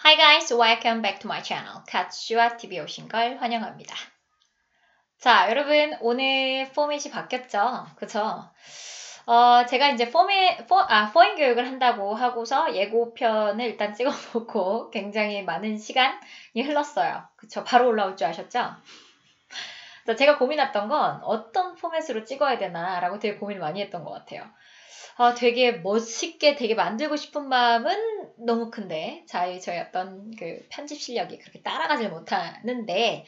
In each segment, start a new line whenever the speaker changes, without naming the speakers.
Hi guys, welcome back to my channel. 카츠와 TV에 오신 걸 환영합니다. 자, 여러분 오늘 포맷이 바뀌었죠? 그쵸? 제가 이제 포인 교육을 한다고 하고서 예고편을 일단 찍어놓고 굉장히 많은 시간이 흘렀어요. 그쵸? 바로 올라올 줄 아셨죠? 자, 제가 고민했던 건 어떤 포맷으로 찍어야 되나 라고 되게 고민을 많이 했던 것 같아요. 되게 멋있게 되게 만들고 싶은 마음은 너무 큰데 저희 어떤 그 편집 실력이 그렇게 따라가질 못하는데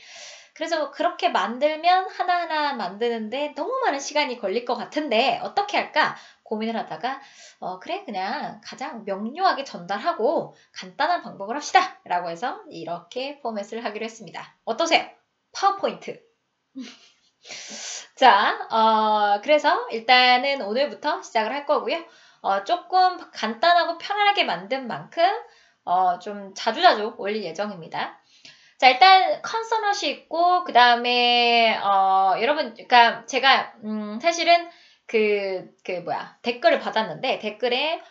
그래서 그렇게 만들면 하나하나 만드는데 너무 많은 시간이 걸릴 것 같은데 어떻게 할까 고민을 하다가 그래 그냥 가장 명료하게 전달하고 간단한 방법을 합시다 라고 해서 이렇게 포맷을 하기로 했습니다. 어떠세요? 파워포인트 자, 그래서 일단은 오늘부터 시작을 할 거고요. 조금 간단하고 편안하게 만든 만큼 좀 자주자주 올릴 예정입니다. 자, 일단 컨서넛이 있고 그 다음에 여러분, 그러니까 제가 사실은 댓글을 받았는데 댓글에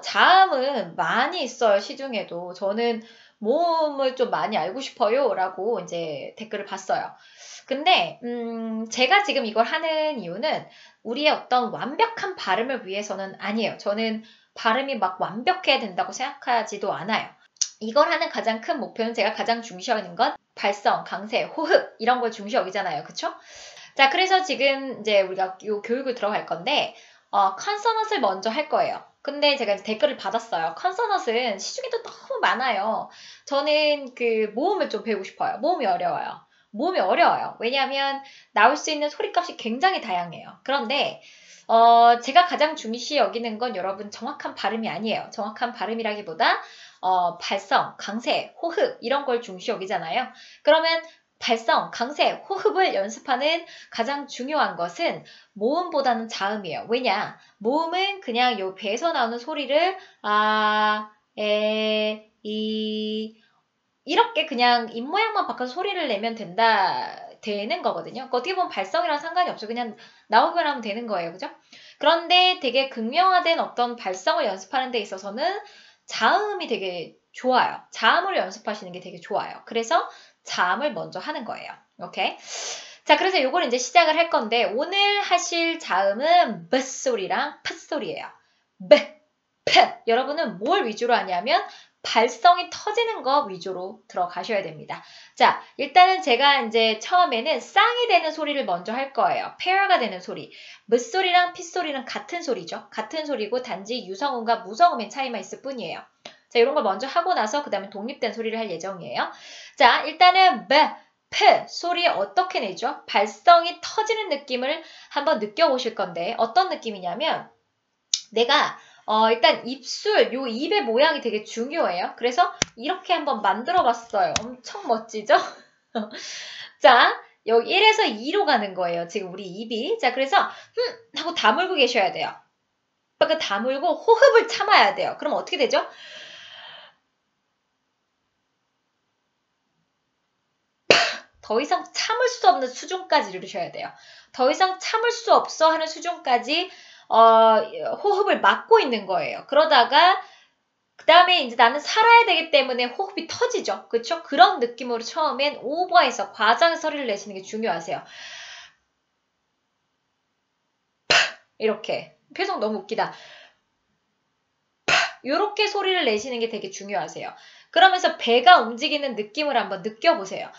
자음은 많이 있어요. 시중에도. 저는 모음을 좀 많이 알고 싶어요 라고 이제 댓글을 봤어요. 근데 제가 지금 이걸 하는 이유는 우리의 어떤 완벽한 발음을 위해서는 아니에요. 저는 발음이 막 완벽해야 된다고 생각하지도 않아요. 이걸 하는 가장 큰 목표는 제가 가장 중시 여기는 건 발성, 강세, 호흡 이런 걸 중시 여기잖아요. 그쵸? 자, 그래서 지금 이제 우리가 요 교육을 들어갈 건데 컨서넛을 먼저 할 거예요. 근데 제가 이제 댓글을 받았어요. 컨서넛은 시중에도 너무 많아요. 저는 그 모음을 좀 배우고 싶어요. 모음이 어려워요. 모음이 어려워요. 왜냐하면 나올 수 있는 소리값이 굉장히 다양해요. 그런데 제가 가장 중시 여기는 건 여러분 정확한 발음이 아니에요. 정확한 발음이라기보다 발성, 강세, 호흡 이런 걸 중시 여기잖아요. 그러면 발성, 강세, 호흡을 연습하는 가장 중요한 것은 모음보다는 자음이에요. 왜냐? 모음은 그냥 요 배에서 나오는 소리를 이렇게 그냥 입모양만 바꿔서 소리를 내면 되는 거거든요. 어떻게 보면 발성이랑 상관이 없죠. 그냥 나오기만 하면 되는 거예요. 그죠? 그런데 되게 극명화된 어떤 발성을 연습하는 데 있어서는 자음이 되게 좋아요. 자음을 연습하시는 게 되게 좋아요. 그래서 자음을 먼저 하는 거예요. 오케이? 자, 그래서 이걸 이제 시작을 할 건데 오늘 하실 자음은 B 소리랑 P 소리예요. B, P. 여러분은 뭘 위주로 하냐면 발성이 터지는 거 위주로 들어가셔야 됩니다. 자, 일단은 제가 이제 처음에는 쌍이 되는 소리를 먼저 할 거예요. 페어가 되는 소리. 무소리랑 핏소리는 같은 소리죠. 같은 소리고 단지 유성음과 무성음의 차이만 있을 뿐이에요. 자, 이런 걸 먼저 하고 나서 그 다음에 독립된 소리를 할 예정이에요. 자, 일단은 P 소리 어떻게 내죠? 발성이 터지는 느낌을 한번 느껴보실 건데 어떤 느낌이냐면 내가 일단 요 입의 모양이 되게 중요해요. 그래서 이렇게 한번 만들어 봤어요. 엄청 멋지죠? 자, 여기 1에서 2로 가는 거예요. 지금 우리 입이. 자, 그래서 하고 다물고 계셔야 돼요. 그러니까 다물고 호흡을 참아야 돼요. 그럼 어떻게 되죠? 더 이상 참을 수 없는 수준까지 이루셔야 돼요. 더 이상 참을 수 없어 하는 수준까지 호흡을 막고 있는 거예요. 그러다가 그 다음에 이제 나는 살아야 되기 때문에 호흡이 터지죠. 그렇죠? 그런 느낌으로 처음엔 오버해서 과장의 소리를 내시는 게 중요하세요. 이렇게. 표정 너무 웃기다. 이렇게 소리를 내시는 게 되게 중요하세요. 그러면서 배가 움직이는 느낌을 한번 느껴보세요.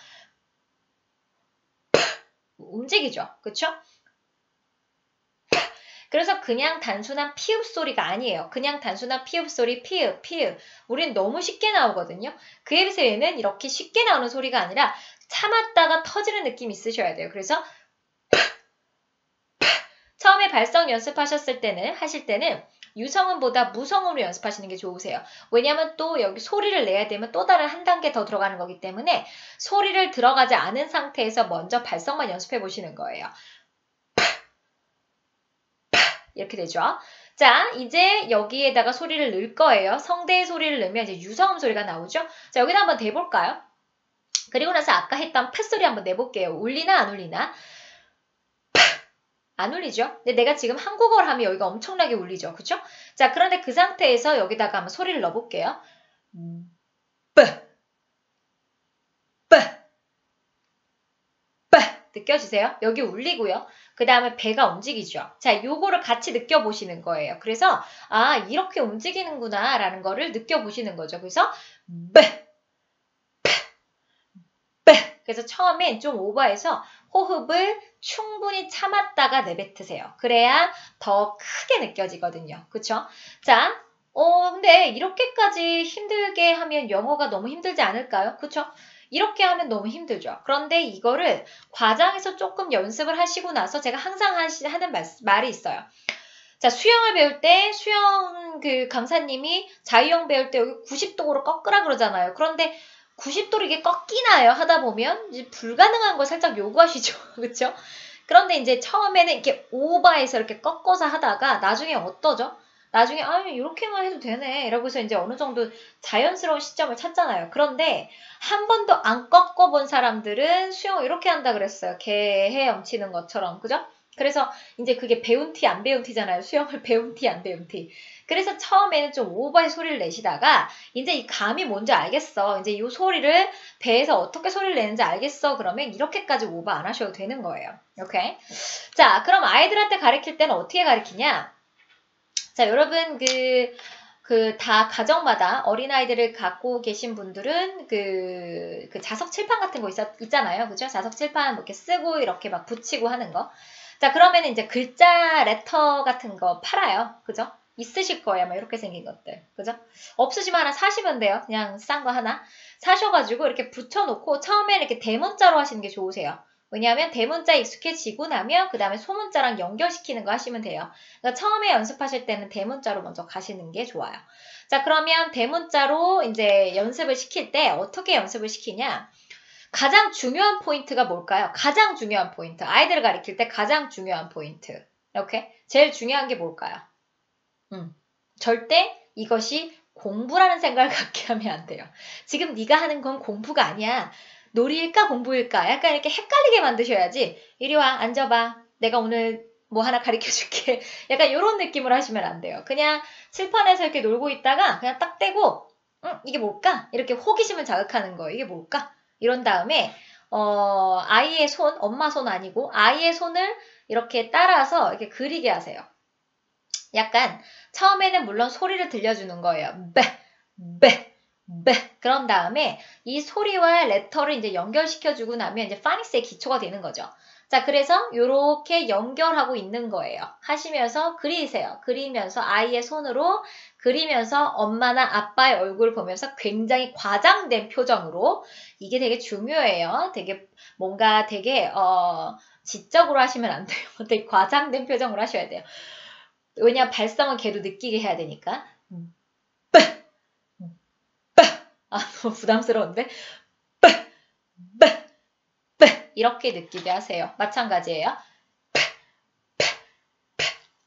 움직이죠. 그렇죠? 그래서 그냥 단순한 피읍 소리가 아니에요. 그냥 단순한 피읍 소리, 피읍. 우린 너무 쉽게 나오거든요. 그에 비해서 얘는 이렇게 쉽게 나오는 소리가 아니라 참았다가 터지는 느낌이 있으셔야 돼요. 그래서 처음에 발성 연습하실 때는 유성음보다 무성음으로 연습하시는 게 좋으세요. 왜냐하면 또 여기 소리를 내야 되면 또 다른 한 단계 더 들어가는 거기 때문에 소리를 들어가지 않은 상태에서 먼저 발성만 연습해 보시는 거예요. 이렇게 되죠. 자, 이제 여기에다가 소리를 넣을 거예요. 성대의 소리를 넣으면 이제 유성음 소리가 나오죠. 자, 여기다 한번 대볼까요? 그리고 나서 아까 했던 팻 소리 한번 내볼게요. 울리나 안 울리나? 안 울리죠? 근데 내가 지금 한국어를 하면 여기가 엄청나게 울리죠. 그쵸? 자, 그런데 그 상태에서 여기다가 한번 소리를 넣어볼게요. 느껴지세요? 여기 울리고요. 그 다음에 배가 움직이죠. 자, 요거를 같이 느껴보시는 거예요. 그래서 아, 이렇게 움직이는구나 라는 거를 느껴보시는 거죠. 그래서 베, 베. 그래서 처음엔 좀 오버해서 호흡을 충분히 참았다가 내뱉으세요. 그래야 더 크게 느껴지거든요. 그쵸? 자, 근데 이렇게까지 힘들게 하면 영어가 너무 힘들지 않을까요? 그쵸? 이렇게 하면 너무 힘들죠. 그런데 이거를 과장해서 조금 연습을 하시고 나서 제가 항상 하는 말이 있어요. 자, 수영을 배울 때 수영 그 강사님이 자유형 배울 때 여기 90도로 꺾으라 그러잖아요. 그런데 90도로 이게 꺾이나요? 하다 보면 이제 불가능한 걸 살짝 요구하시죠. 그렇죠? 그런데 이제 처음에는 이렇게 오버해서 이렇게 꺾어서 하다가 나중에 어떠죠? 나중에 이렇게만 해도 되네. 이러고서 이제 어느 정도 자연스러운 시점을 찾잖아요. 그런데 한 번도 안 꺾어본 사람들은 수영을 이렇게 한다 그랬어요. 개 헤엄치는 것처럼. 그죠? 그래서 이제 그게 배운 티 안 배운 티잖아요. 수영을 배운 티 안 배운 티. 그래서 처음에는 좀 오버의 소리를 내시다가 이제 이 감이 뭔지 알겠어. 이제 이 소리를 배에서 어떻게 소리를 내는지 알겠어. 그러면 이렇게까지 오버 안 하셔도 되는 거예요. 오케이? 자, 그럼 아이들한테 가르칠 때는 어떻게 가르치냐? 자, 여러분 다 가정마다 어린아이들을 갖고 계신 분들은 그 자석 칠판 같은 거 있잖아요. 그죠? 자석 칠판 이렇게 쓰고 이렇게 막 붙이고 하는 거. 자, 그러면 이제 글자 레터 같은 거 팔아요. 그죠? 있으실 거예요. 막 이렇게 생긴 것들. 그죠? 없으시면 하나 사시면 돼요. 그냥 싼 거 하나. 사셔가지고 이렇게 붙여놓고 처음에 이렇게 대문자로 하시는 게 좋으세요. 왜냐하면 대문자 익숙해지고 나면 그 다음에 소문자랑 연결시키는 거 하시면 돼요. 그러니까 처음에 연습하실 때는 대문자로 먼저 가시는 게 좋아요. 자, 그러면 대문자로 이제 연습을 시킬 때 어떻게 연습을 시키냐? 가장 중요한 포인트가 뭘까요? 가장 중요한 포인트. 아이들을 가르칠 때 가장 중요한 포인트. 이렇게 제일 중요한 게 뭘까요? 절대 이것이 공부라는 생각을 갖게 하면 안 돼요. 지금 네가 하는 건 공부가 아니야. 놀이일까 공부일까? 약간 이렇게 헷갈리게 만드셔야지. 이리 와, 앉아봐. 내가 오늘 뭐 하나 가르쳐줄게. 약간 이런 느낌으로 하시면 안 돼요. 그냥 칠판에서 이렇게 놀고 있다가 그냥 딱 떼고 이게 뭘까? 이렇게 호기심을 자극하는 거예요. 이게 뭘까? 이런 다음에 아이의 손, 엄마 손 아니고 아이의 손을 이렇게 따라서 이렇게 그리게 하세요. 약간 처음에는 물론 소리를 들려주는 거예요. 베, 베, 베. 그런 다음에 이 소리와 레터를 이제 연결시켜주고 나면 이제 파닉스의 기초가 되는 거죠. 자, 그래서 이렇게 연결하고 있는 거예요. 하시면서 그리세요. 그리면서 아이의 손으로 그리면서 엄마나 아빠의 얼굴을 보면서 굉장히 과장된 표정으로 이게 되게 중요해요. 되게 뭔가 되게 지적으로 하시면 안 돼요. 되게 과장된 표정으로 하셔야 돼요. 왜냐면 발성은 걔도 느끼게 해야 되니까. 너무 부담스러운데? 이렇게 느끼게 하세요. 마찬가지예요.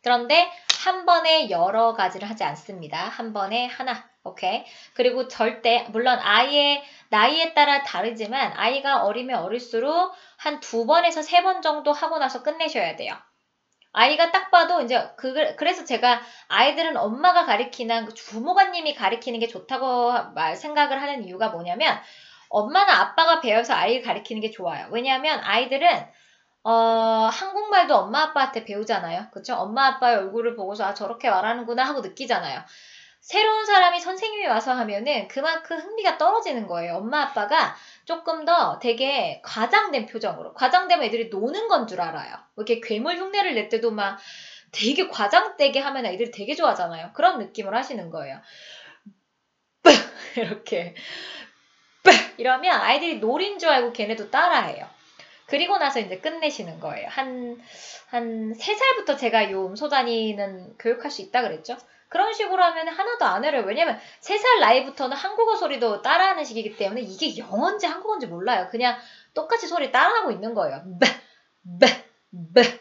그런데 한 번에 여러 가지를 하지 않습니다. 한 번에 하나. 오케이. 그리고 절대 물론 아이의 나이에 따라 다르지만 아이가 어리면 어릴수록 한 2번에서 3번 정도 하고 나서 끝내셔야 돼요. 아이가 딱 봐도 이제 그래서 제가 아이들은 엄마가 가르치는 부모가님이 가르치는 게 좋다고 생각을 하는 이유가 뭐냐면 엄마나 아빠가 배워서 아이를 가르치는 게 좋아요. 왜냐하면 아이들은 한국말도 엄마 아빠한테 배우잖아요. 그쵸? 엄마 아빠의 얼굴을 보고서 저렇게 말하는구나 하고 느끼잖아요. 새로운 사람이 선생님이 와서 하면은 그만큼 흥미가 떨어지는 거예요. 엄마 아빠가 조금 더 되게 과장된 표정으로. 과장되면 애들이 노는 건 줄 알아요. 이렇게 괴물 흉내를 낼 때도 막 되게 과장되게 하면 애들이 되게 좋아하잖아요. 그런 느낌을 하시는 거예요. 이렇게 이러면 아이들이 놀인 줄 알고 걔네도 따라해요. 그리고 나서 이제 끝내시는 거예요. 한 3살부터 제가 요 음소 다니는 교육할 수 있다 그랬죠? 그런 식으로 하면 하나도 안 어려워요. 왜냐면 3살 나이부터는 한국어 소리도 따라하는 시기이기 때문에 이게 영어인지 한국어인지 몰라요. 그냥 똑같이 소리 따라하고 있는 거예요.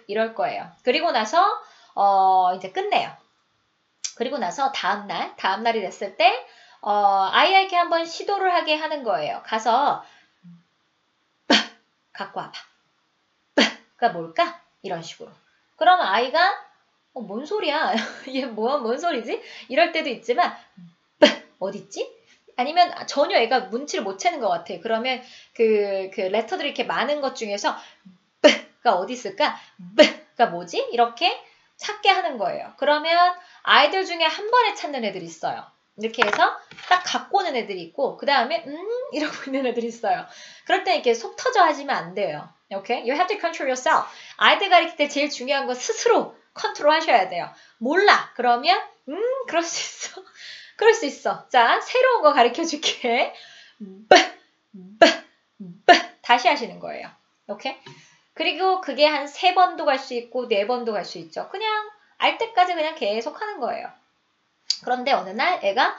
이럴 거예요. 그리고 나서 이제 끝내요. 그리고 나서 다음날이 됐을 때 아이에게 한번 시도를 하게 하는 거예요. 가서 갖고 와봐. 가 뭘까? 이런 식으로. 그러면 아이가 뭔 소리야? 이게 뭔 소리지? 이럴 때도 있지만 어딨지? 아니면 전혀 애가 눈치를 못 채는 것 같아. 그러면 그 레터들이 이렇게 많은 것 중에서 B가 어디 있을까? B가 뭐지? 이렇게 찾게 하는 거예요. 그러면 아이들 중에 한 번에 찾는 애들이 있어요. 이렇게 해서 딱 갖고 오는 애들이 있고 그 다음에 이러고 있는 애들이 있어요. 그럴 때 이렇게 속 터져 하시면 안 돼요. Okay? You have to control yourself. 아이들 가르칠 때 제일 중요한 건 스스로 컨트롤 하셔야 돼요. 몰라. 그러면 그럴 수 있어. 그럴 수 있어. 자, 새로운 거 가르쳐 줄게. 다시 하시는 거예요. 오케이? 그리고 그게 한 3번도 갈 수 있고 4번도 갈 수 있죠. 그냥 알 때까지 그냥 계속 하는 거예요. 그런데 어느 날 애가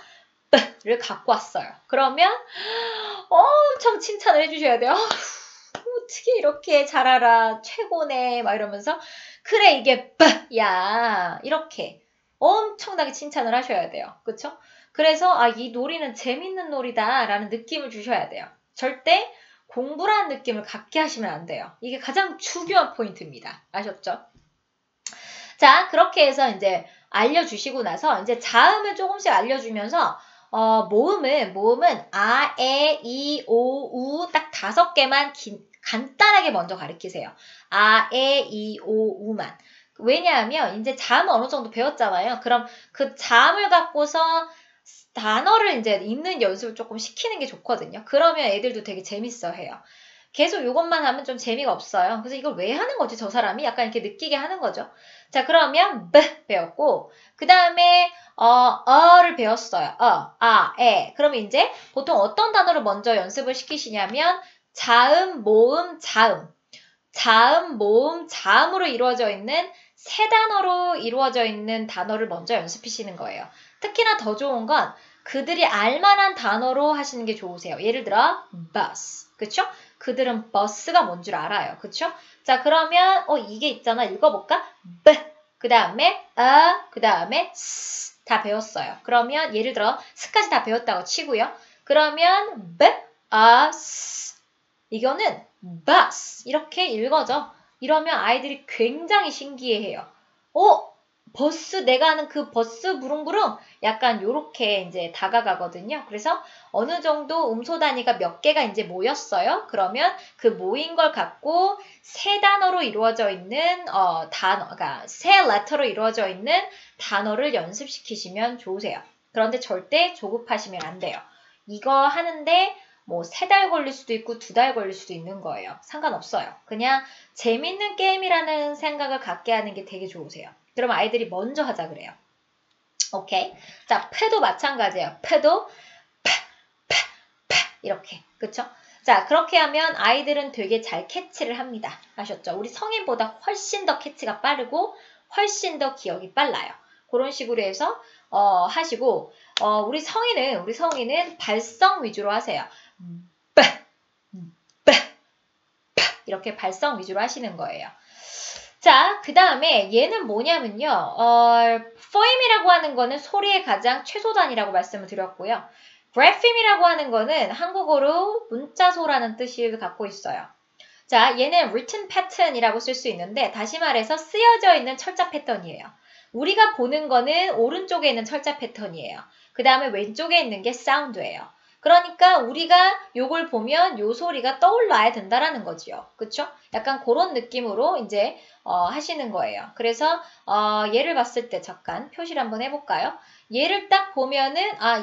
를 갖고 왔어요. 그러면 엄청 칭찬을 해주셔야 돼요. 어떻게 이렇게 잘 알아. 최고네. 막 이러면서 그래 이게 야 이렇게 엄청나게 칭찬을 하셔야 돼요. 그쵸? 그래서 이 놀이는 재밌는 놀이다 라는 느낌을 주셔야 돼요. 절대 공부라는 느낌을 갖게 하시면 안 돼요. 이게 가장 중요한 포인트입니다. 아셨죠? 자, 그렇게 해서 이제 알려주시고 나서 이제 자음을 조금씩 알려주면서 모음은 아, 에, 이, 오, 우 딱 5개만 간단하게 먼저 가르치세요. 아, 에, 이, 오, 우만. 왜냐하면 이제 자음을 어느 정도 배웠잖아요. 그럼 그 자음을 갖고서 단어를 이제 읽는 연습을 조금 시키는 게 좋거든요. 그러면 애들도 되게 재밌어 해요. 계속 이것만 하면 좀 재미가 없어요. 그래서 이걸 왜 하는 거지 저 사람이? 약간 이렇게 느끼게 하는 거죠. 자, 그러면 배웠고 그 다음에 를 배웠어요. 에. 그러면 이제 보통 어떤 단어를 먼저 연습을 시키시냐면 자음, 모음, 자음. 자음, 모음, 자음으로 이루어져 있는 3단어로 이루어져 있는 단어를 먼저 연습하시는 거예요. 특히나 더 좋은 건 그들이 알만한 단어로 하시는 게 좋으세요. 예를 들어 bus, 그쵸? 그들은 버스가 뭔 줄 알아요. 그쵸? 자, 그러면 이게 있잖아. 읽어볼까? 그 다음에 그 다음에 다 배웠어요. 그러면 예를 들어 스까지 다 배웠다고 치고요. 그러면 s 이거는 bus 이렇게 읽어져. 이러면 아이들이 굉장히 신기해해요. 버스 내가 아는 그 버스 부릉부릉 약간 요렇게 이제 다가가거든요. 그래서 어느 정도 음소 단위가 몇 개가 이제 모였어요. 그러면 그 모인 걸 갖고 3단어로 이루어져 있는 그러니까 3레터로 이루어져 있는 단어를 연습시키시면 좋으세요. 그런데 절대 조급하시면 안 돼요. 이거 하는데 뭐 3달 걸릴 수도 있고 2달 걸릴 수도 있는 거예요. 상관없어요. 그냥 재밌는 게임이라는 생각을 갖게 하는 게 되게 좋으세요. 그럼 아이들이 먼저 하자 그래요. 오케이. 자, 패도 마찬가지예요. 패도 이렇게. 그쵸? 자, 그렇게 하면 아이들은 되게 잘 캐치를 합니다. 아셨죠? 우리 성인보다 훨씬 더 캐치가 빠르고 훨씬 더 기억이 빨라요. 그런 식으로 해서 하시고 우리 성인은 발성 위주로 하세요. 이렇게 발성 위주로 하시는 거예요. 자, 그 다음에 얘는 뭐냐면요. 포임이라고 하는 거는 소리의 가장 최소 단위라고 말씀을 드렸고요. 그래핌이라고 하는 거는 한국어로 문자소라는 뜻을 갖고 있어요. 자, 얘는 written pattern이라고 쓸 수 있는데 다시 말해서 쓰여져 있는 철자 패턴이에요. 우리가 보는 거는 오른쪽에 있는 철자 패턴이에요. 그 다음에 왼쪽에 있는 게 사운드예요. 그러니까 우리가 요걸 보면 요 소리가 떠올라야 된다라는 거지요. 그쵸? 약간 그런 느낌으로 이제 하시는 거예요. 그래서 얘를 봤을 때 잠깐 표시를 한번 해볼까요? 얘를 딱 보면은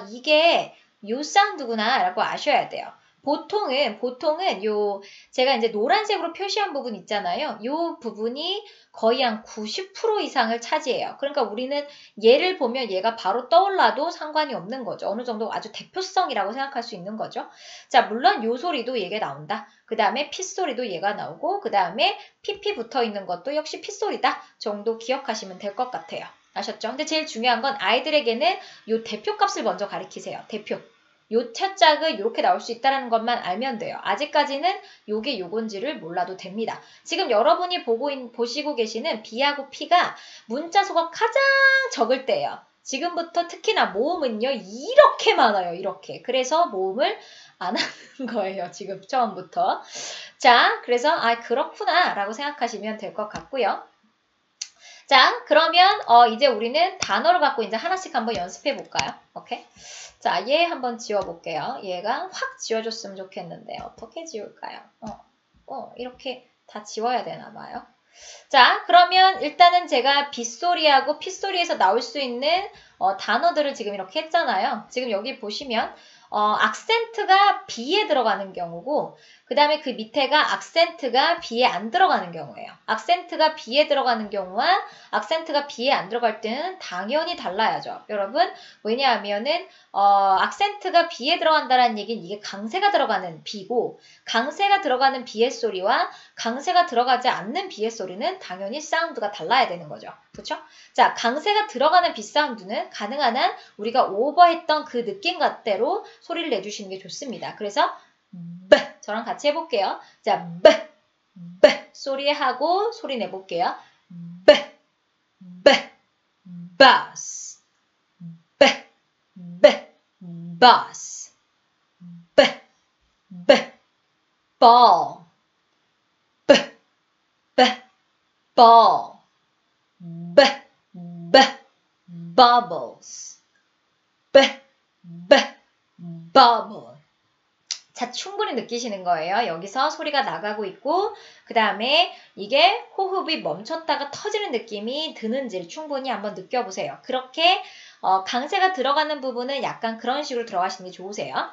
이게 요 사운드구나 라고 아셔야 돼요. 보통은 요 제가 이제 노란색으로 표시한 부분 있잖아요. 요 부분이 거의 한 90% 이상을 차지해요. 그러니까 우리는 얘를 보면 얘가 바로 떠올라도 상관이 없는 거죠. 어느 정도 아주 대표성이라고 생각할 수 있는 거죠. 자, 물론 요 소리도 얘가 나온다. 그 다음에 피 소리도 얘가 나오고 그 다음에 pp 붙어 있는 것도 역시 피 소리다 정도 기억하시면 될 것 같아요. 아셨죠? 근데 제일 중요한 건 아이들에게는 요 대표값을 먼저 가르치세요. 대표. 요 차짝은 이렇게 나올 수 있다는 것만 알면 돼요. 아직까지는 요게 요건지를 몰라도 됩니다. 지금 여러분이 보시고 계시는 B하고 P가 문자수가 가장 적을 때예요. 지금부터 특히나 모음은요. 이렇게 많아요. 이렇게. 그래서 모음을 안 하는 거예요. 지금 처음부터. 자, 그래서 그렇구나 라고 생각하시면 될 것 같고요. 자, 그러면 이제 우리는 단어를 갖고 이제 하나씩 한번 연습해 볼까요? 오케이? 자, 얘 한번 지워볼게요. 얘가 확 지워줬으면 좋겠는데 어떻게 지울까요? 이렇게 다 지워야 되나 봐요. 자, 그러면 일단은 제가 빗소리하고 핏소리에서 나올 수 있는 단어들을 지금 이렇게 했잖아요. 지금 여기 보시면 악센트가 B에 들어가는 경우고 그 다음에 그 밑에가 악센트가 B에 안 들어가는 경우예요. 악센트가 B에 들어가는 경우와 악센트가 B에 안 들어갈 때는 당연히 달라야죠. 여러분, 왜냐하면은 악센트가 B에 들어간다는 얘기는 이게 강세가 들어가는 B고 강세가 들어가는 B의 소리와 강세가 들어가지 않는 B의 소리는 당연히 사운드가 달라야 되는 거죠. 그렇죠? 자, 강세가 들어가는 B 사운드는 가능한 한 우리가 오버했던 그 느낌 같대로 소리를 내주시는 게 좋습니다. 그래서 B 저랑 같이 해볼게요. 자, B 소리하고 소리 내볼게요. B bus bus ball ball bubbles bubble. 자, 충분히 느끼시는 거예요. 여기서 소리가 나가고 있고 그 다음에 이게 호흡이 멈췄다가 터지는 느낌이 드는지를 충분히 한번 느껴보세요. 그렇게 강세가 들어가는 부분은 약간 그런 식으로 들어가시는 게 좋으세요.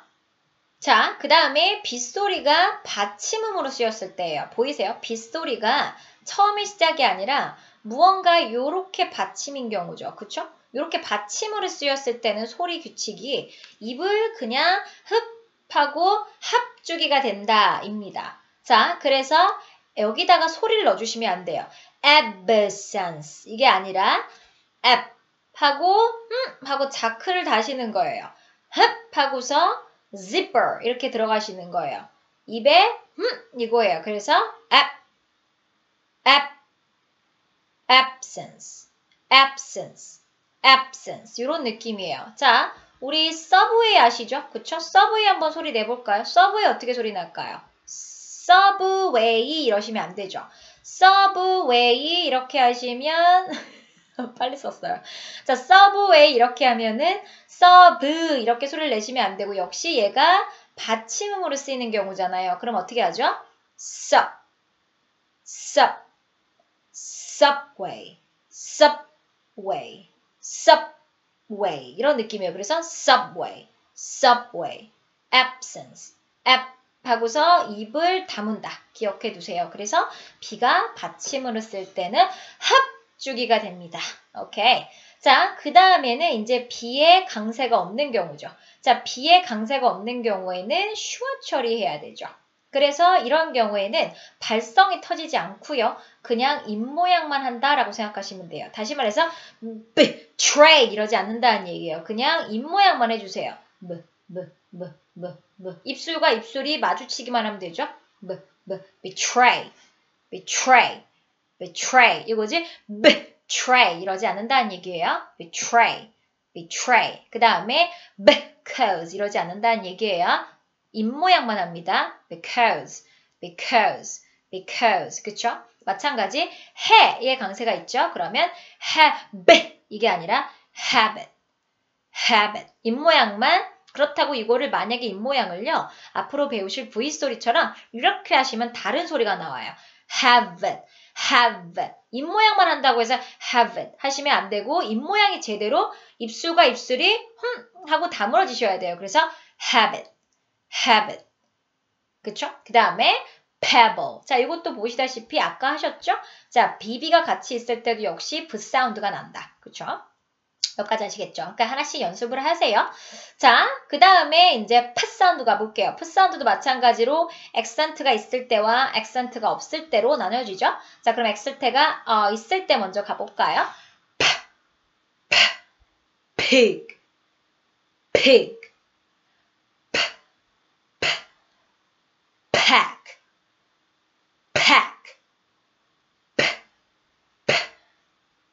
자, 그 다음에 빗소리가 받침음으로 쓰였을 때예요. 보이세요? 빗소리가 처음이 시작이 아니라 무언가 요렇게 받침인 경우죠. 그쵸? 요렇게 받침으로 쓰였을 때는 소리 규칙이 입을 그냥 흡하고 합주기가 된다입니다. 자, 그래서 여기다가 소리를 넣어주시면 안 돼요. absence 이게 아니라 ab 하고 하고 자크를 다시는 거예요. 흡 하고서 zipper 이렇게 들어가시는 거예요. 입에 이거예요. 그래서 absence 이런 느낌이에요. 자, 우리 서브웨이 아시죠? 그쵸? 서브웨이 한번 소리 내볼까요? 서브웨이 어떻게 소리 날까요? 서브웨이 이러시면 안 되죠. 서브웨이 이렇게 하시면 빨리 썼어요. 자, 서브웨이 이렇게 하면은 서브 이렇게 소리를 내시면 안 되고 역시 얘가 받침음으로 쓰이는 경우잖아요. 그럼 어떻게 하죠? subway 이런 느낌이에요. 그래서 subway absence 하고서 입을 다문다. 기억해 두세요. 그래서 B가 받침으로 쓸 때는 합주기가 됩니다. 오케이. 자, 그 다음에는 이제 B의 강세가 없는 경우죠. 자, B의 강세가 없는 경우에는 슈어 처리해야 되죠. 그래서 이런 경우에는 발성이 터지지 않고요. 그냥 입모양만 한다라고 생각하시면 돼요. 다시 말해서 betray 이러지 않는다는 얘기예요. 그냥 입모양만 해주세요. 입술과 입술이 마주치기만 하면 되죠. betray 이거지. betray 이러지 않는다는 얘기예요. betray 그 다음에 because 이러지 않는다는 얘기예요. 입모양만 합니다. because 그쵸? 마찬가지 해의 강세가 있죠. 그러면 have 이게 아니라 habit 입모양만. 그렇다고 이거를 만약에 입모양을요. 앞으로 배우실 V소리처럼 이렇게 하시면 다른 소리가 나와요. have it 입모양만 한다고 해서 have it 하시면 안 되고 입모양이 제대로 입술과 입술이 하고 다물어지셔야 돼요. 그래서 have it 그쵸? 그 다음에 pebble. 자, 이것도 보시다시피 아까 하셨죠? 자, BB가 같이 있을 때도 역시 V 사운드가 난다. 그쵸? 여기까지 아시겠죠? 그러니까 하나씩 연습을 하세요. 자, 그 다음에 이제 P 사운드 가볼게요. P 사운드도 마찬가지로 액센트가 있을 때와 액센트가 없을 때로 나눠지죠? 자, 그럼 액센트가 있을 때 먼저 가볼까요? pig pack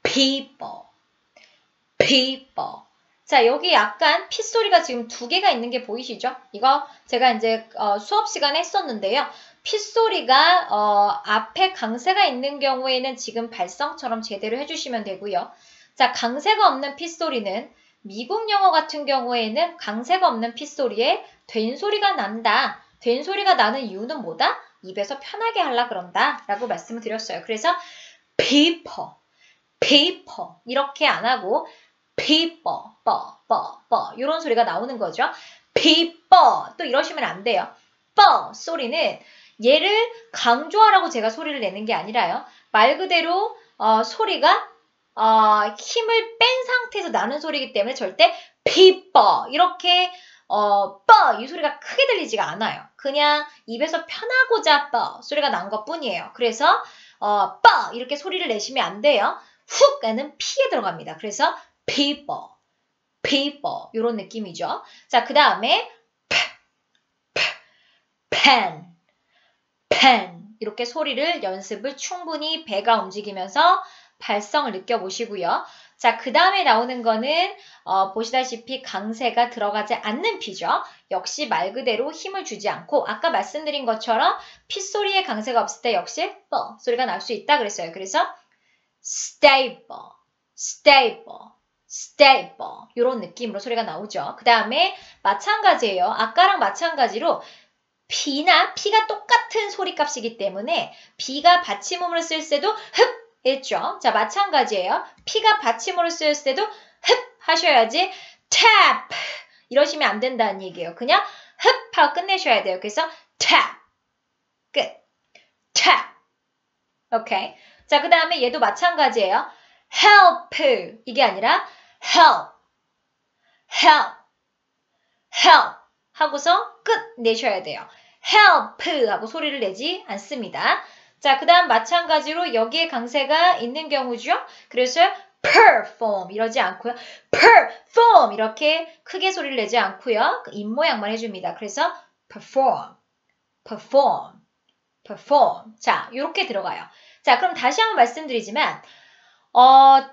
people. 자, 여기 약간 핏소리가 지금 두 개가 있는 게 보이시죠? 이거 제가 이제 수업 시간에 했었는데요. 핏소리가 앞에 강세가 있는 경우에는 지금 발성처럼 제대로 해주시면 되고요. 자, 강세가 없는 핏소리는 미국 영어 같은 경우에는 강세가 없는 핏소리에 된 소리가 난다. 된 소리가 나는 이유는 뭐다? 입에서 편하게 하려 그런다 라고 말씀을 드렸어요. 그래서 paper, paper 이렇게 안 하고 paper, 이런 소리가 나오는 거죠. paper 또 이러시면 안 돼요. 소리는 얘를 강조하라고 제가 소리를 내는 게 아니라요. 말 그대로 소리가 힘을 뺀 상태에서 나는 소리이기 때문에 절대 paper 이렇게 이 소리가 크게 들리지가 않아요. 그냥 입에서 편하고자 소리가 난 것뿐이에요. 그래서 이렇게 소리를 내시면 안 돼요. 훅에는 P에 들어갑니다. 그래서 paper, paper 이런 느낌이죠. 자, 그 다음에 pen, pen 이렇게 소리를 연습을 충분히 배가 움직이면서 발성을 느껴보시고요. 자, 그 다음에 나오는 거는 보시다시피 강세가 들어가지 않는 P죠. 역시 말 그대로 힘을 주지 않고 아까 말씀드린 것처럼 P 소리에 강세가 없을 때 역시 소리가 날 수 있다 그랬어요. 그래서 stable, stable, stable 이런 느낌으로 소리가 나오죠. 그 다음에 마찬가지예요. 아까랑 마찬가지로 B나 P가 똑같은 소리값이기 때문에 B가 받침음으로 쓸 때도 흡 했죠. 자, 마찬가지예요. P가 받침으로 쓰였을 때도 흡 하셔야지 tap 이러시면 안 된다는 얘기예요. 그냥 흡 하고 끝내셔야 돼요. 그래서 tap 끝 tap 오케이. 자, 그 다음에 얘도 마찬가지예요. help 이게 아니라 help help help 하고서 끝 내셔야 돼요. help 하고 소리를 내지 않습니다. 자, 그 다음 마찬가지로 여기에 강세가 있는 경우죠. 그래서 perform 이러지 않고요. perform 이렇게 크게 소리를 내지 않고요. 입 모양만 해줍니다. 그래서 perform, perform, perform. 자, 이렇게 들어가요. 자, 그럼 다시 한번 말씀드리지만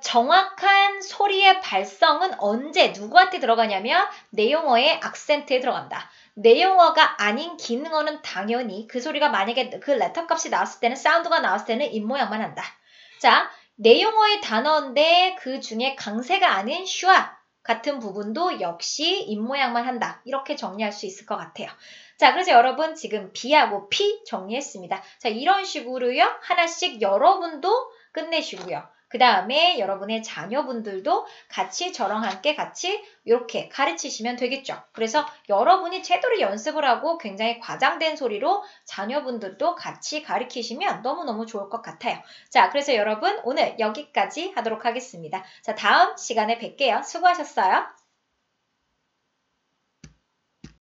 정확한 소리의 발성은 언제 누구한테 들어가냐면 내용어의 악센트에 들어간다. 내용어가 아닌 기능어는 당연히 그 소리가 만약에 그 레터 값이 나왔을 때는 사운드가 나왔을 때는 입 모양만 한다. 자, 내용어의 단어인데 그 중에 강세가 아닌 슈아 같은 부분도 역시 입 모양만 한다. 이렇게 정리할 수 있을 것 같아요. 자, 그래서 여러분 지금 B하고 P 정리했습니다. 자, 이런 식으로요. 하나씩 여러분도 끝내시고요. 그 다음에 여러분의 자녀분들도 같이 저랑 함께 같이 이렇게 가르치시면 되겠죠. 그래서 여러분이 제대로 연습을 하고 굉장히 과장된 소리로 자녀분들도 같이 가르치시면 너무너무 좋을 것 같아요. 자, 그래서 여러분 오늘 여기까지 하도록 하겠습니다. 자, 다음 시간에 뵐게요. 수고하셨어요.